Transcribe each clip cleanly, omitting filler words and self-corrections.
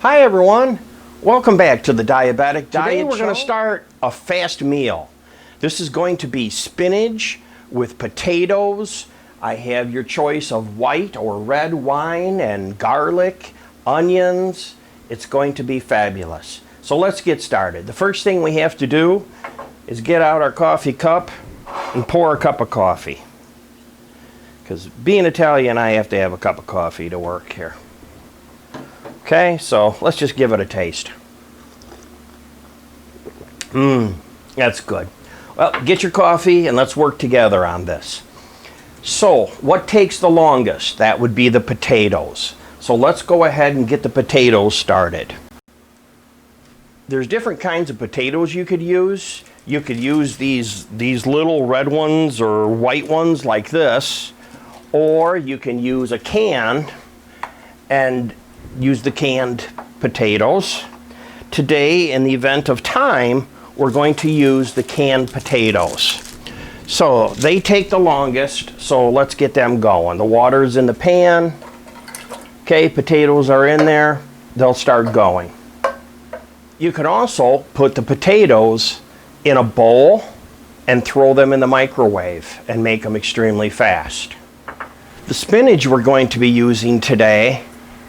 Hi everyone, welcome back to the Diabetic Today Diet we're going Show. to start A fast meal. This is going to be spinach with potatoes. I have your choice of white or red wine and garlic, onions. It's going to be fabulous. So let's get started. The first thing we have to do is get out our coffee cup and pour a cup of coffee. Because being Italian, I have to have a cup of coffee to work here. Okay, so let's just give it a taste. That's good. Well, get your coffee and let's work together on this. So, what takes the longest? That would be the potatoes. So let's go ahead and get the potatoes started. There's different kinds of potatoes you could use. You could use these little red ones or white ones like this, or you can use a can and use the canned potatoes. Today, in the event of time, we're going to use the canned potatoes. So they take the longest, so let's get them going. The water's in the pan. Okay, potatoes are in there. They'll start going. You can also put the potatoes in a bowl and throw them in the microwave and make them extremely fast. The spinach we're going to be using today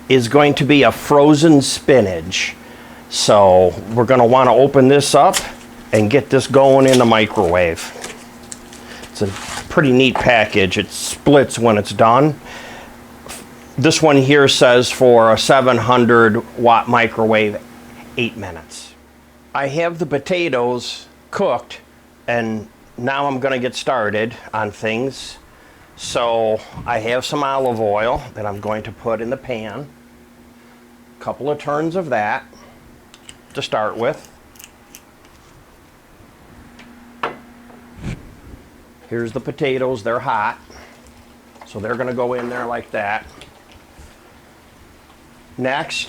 is going to be a frozen spinach. So we're going to want to open this up and get this going in the microwave. It's a pretty neat package. It splits when it's done. This one here says for a 700-watt microwave, 8 minutes. I have the potatoes cooked, and now I'm going to get started on things. So I have some olive oil that I'm going to put in the pan. Couple of turns of that to start with. Here's the potatoes, they're hot, so they're going to go in there like that. Next,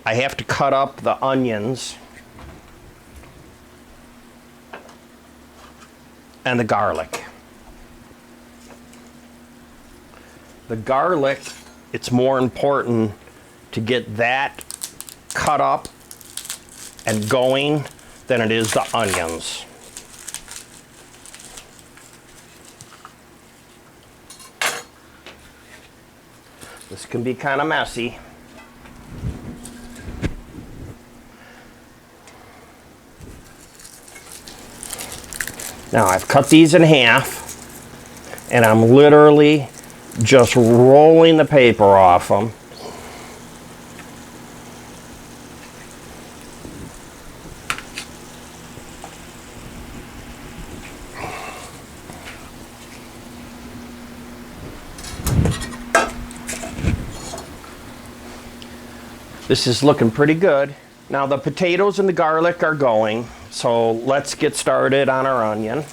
I have to cut up the onions and the garlic. The garlic, it's more important to get that cut up and going than it is the onions. This can be kind of messy. Now I've cut these in half and I'm literally just rolling the paper off them. This is looking pretty good. Now the potatoes and the garlic are going, so let's get started on our onion.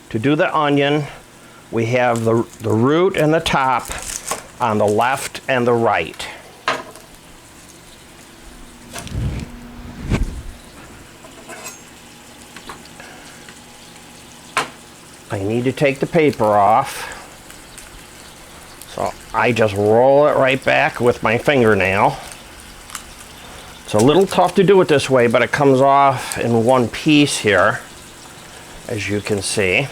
To do the onion, we have the root and the top on the left and the right. I need to take the paper off. So I just roll it right back with my fingernail. It's a little tough to do it this way, but it comes off in one piece here, as you can see.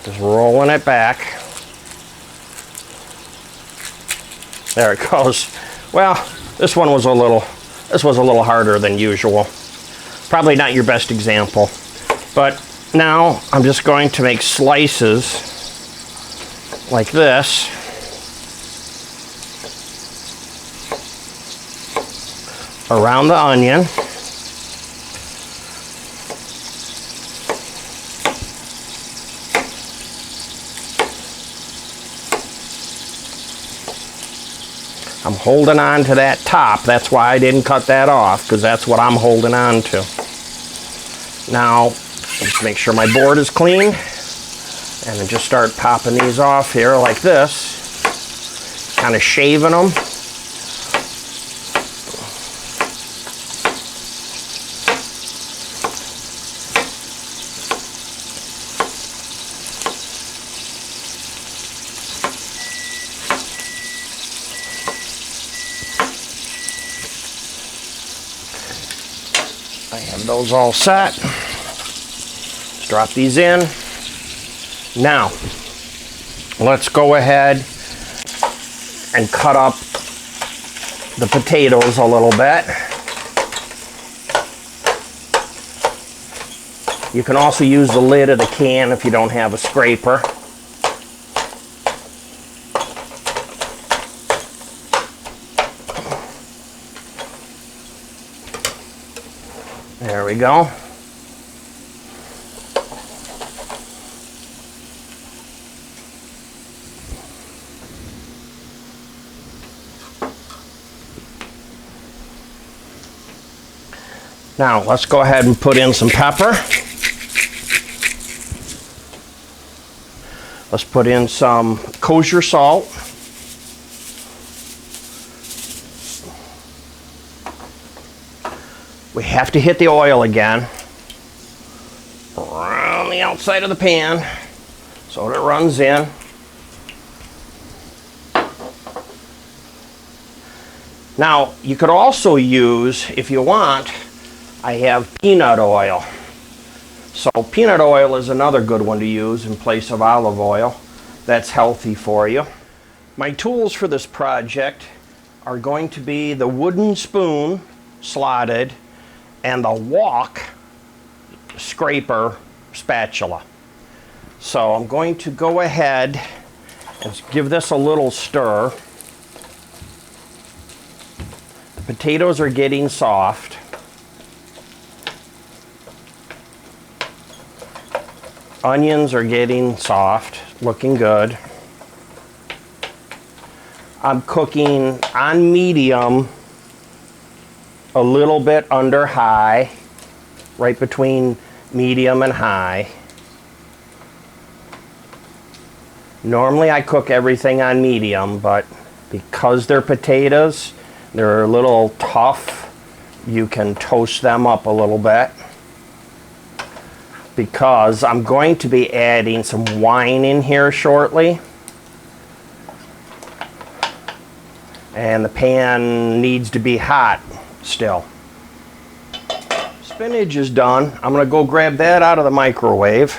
Just rolling it back. There it goes. Well, this was a little harder than usual. Probably not your best example, but now I'm just going to make slices like this. Around the onion. I'm holding on to that top. That's why I didn't cut that off, because that's what I'm holding on to. Now, just make sure my board is clean, and then just start popping these off here like this, kind of shaving them. those all set. Let's drop these in. Now, let's go ahead and cut up the potatoes a little bit. You can also use the lid of the can if you don't have a scraper. There we go. Now let's go ahead and put in some pepper. Let's put in some kosher salt. We have to hit the oil again around the outside of the pan so that it runs in. Now, you could also use, if you want, I have peanut oil. So peanut oil is another good one to use in place of olive oil. That's healthy for you. My tools for this project are going to be the wooden spoon, slotted, and the wok scraper spatula. So I'm going to go ahead and give this a little stir. The potatoes are getting soft. Onions are getting soft, looking good. I'm cooking on medium, a little bit under high, right between medium and high. Normally I cook everything on medium, but because they're potatoes, they're a little tough. You can toast them up a little bit, because I'm going to be adding some wine in here shortly. And the pan needs to be hot still. Spinach is done. I'm going to go grab that out of the microwave.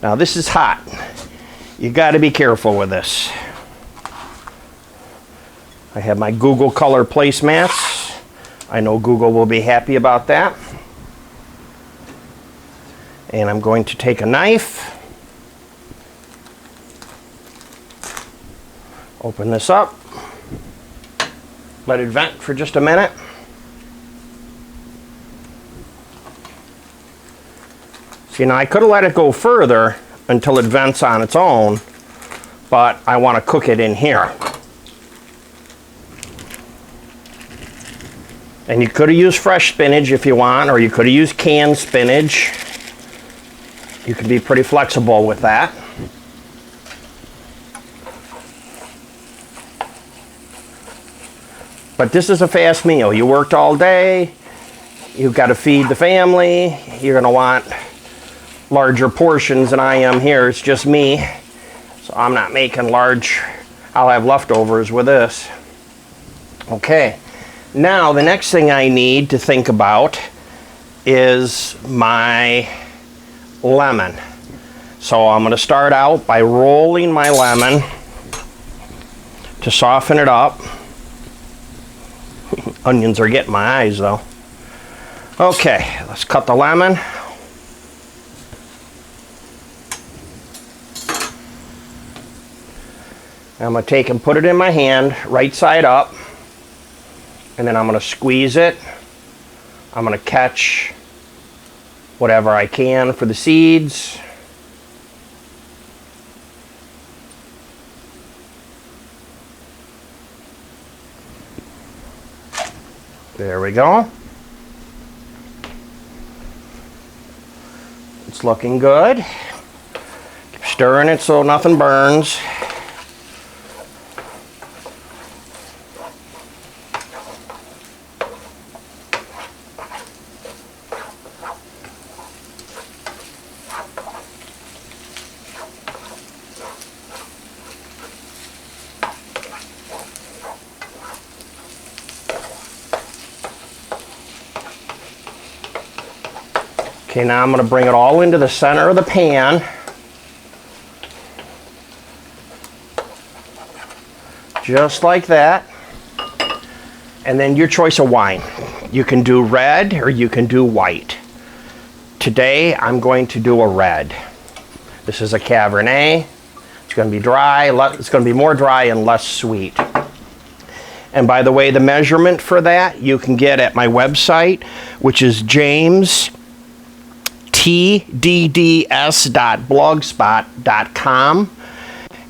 Now this is hot. You got to be careful with this. I have my Google color placemats. I know Google will be happy about that. And I'm going to take a knife, open this up, let it vent for just a minute. See, now I could have let it go further until it vents on its own, but I want to cook it in here. And you could have used fresh spinach if you want, or you could have used canned spinach. You can be pretty flexible with that. But this is a fast meal. You worked all day, you've got to feed the family, you're going to want larger portions than I am here. It's just me, so I'm not making large. I'll have leftovers with this. Okay. Now, the next thing I need to think about is my lemon. So I'm going to start out by rolling my lemon to soften it up. Onions are getting my eyes though. Okay, let's cut the lemon. I'm going to take and put it in my hand, right side up. And then I'm going to squeeze it. I'm going to catch whatever I can for the seeds. There we go. It's looking good. Keep stirring it so nothing burns. Okay, now I'm going to bring it all into the center of the pan. Just like that. And then your choice of wine. You can do red or you can do white. Today I'm going to do a red. This is a Cabernet. It's going to be dry. It's going to be more dry and less sweet. And by the way, the measurement for that you can get at my website, which is jamestdds.blogspot.com.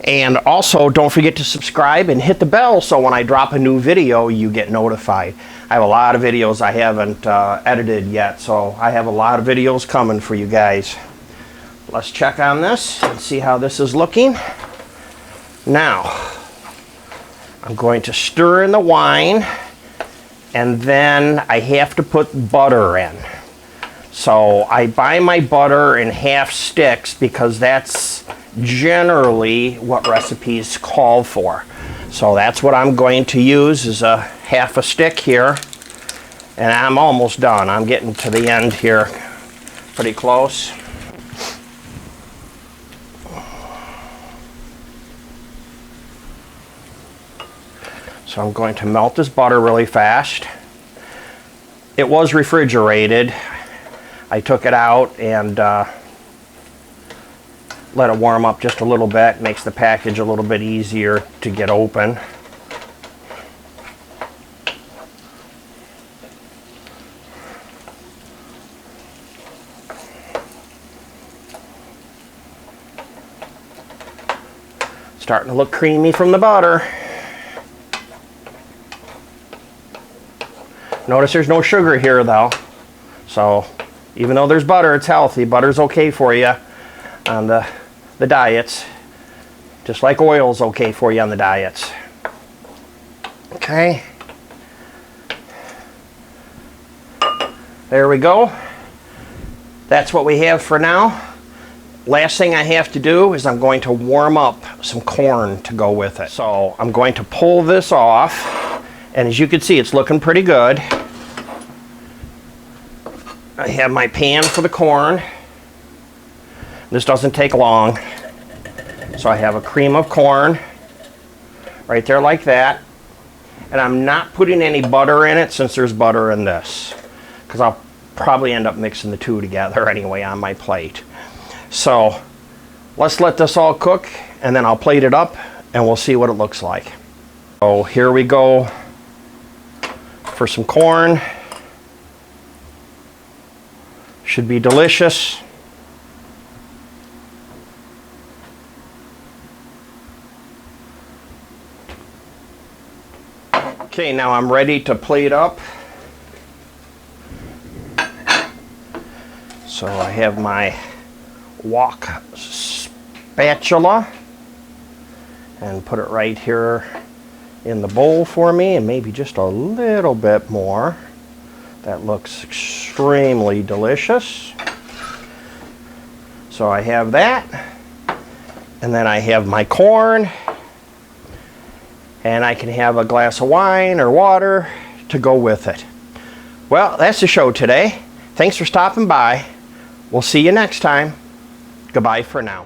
And also, don't forget to subscribe and hit the bell so when I drop a new video, you get notified. I have a lot of videos I haven't edited yet, so I have a lot of videos coming for you guys. Let's check on this and see how this is looking. Now, I'm going to stir in the wine, and then I have to put butter in. So I buy my butter in half sticks because that's generally what recipes call for. So that's what I'm going to use, is a half a stick here. And I'm almost done. I'm getting to the end here, pretty close. So I'm going to melt this butter really fast. It was refrigerated. I took it out and let it warm up just a little bit. Makes the package a little bit easier to get open. Starting to look creamy from the butter. Notice there's no sugar here though. So even though there's butter, it's healthy. Butter's okay for you on the diets. Just like oil's okay for you on the diets. Okay. There we go. That's what we have for now. Last thing I have to do is I'm going to warm up some corn to go with it. So I'm going to pull this off. And as you can see, it's looking pretty good. I have my pan for the corn. This doesn't take long. So I have a cream of corn right there like that. And I'm not putting any butter in it since there's butter in this, because I'll probably end up mixing the two together anyway on my plate. So let's let this all cook and then I'll plate it up and we'll see what it looks like. So here we go for some corn. Should be delicious. Okay, now I'm ready to plate up. So I have my wok spatula and put it right here in the bowl for me, and maybe just a little bit more. That looks extremely delicious. So I have that, and then I have my corn, and I can have a glass of wine or water to go with it. Well, that's the show today. Thanks for stopping by. We'll see you next time. Goodbye for now.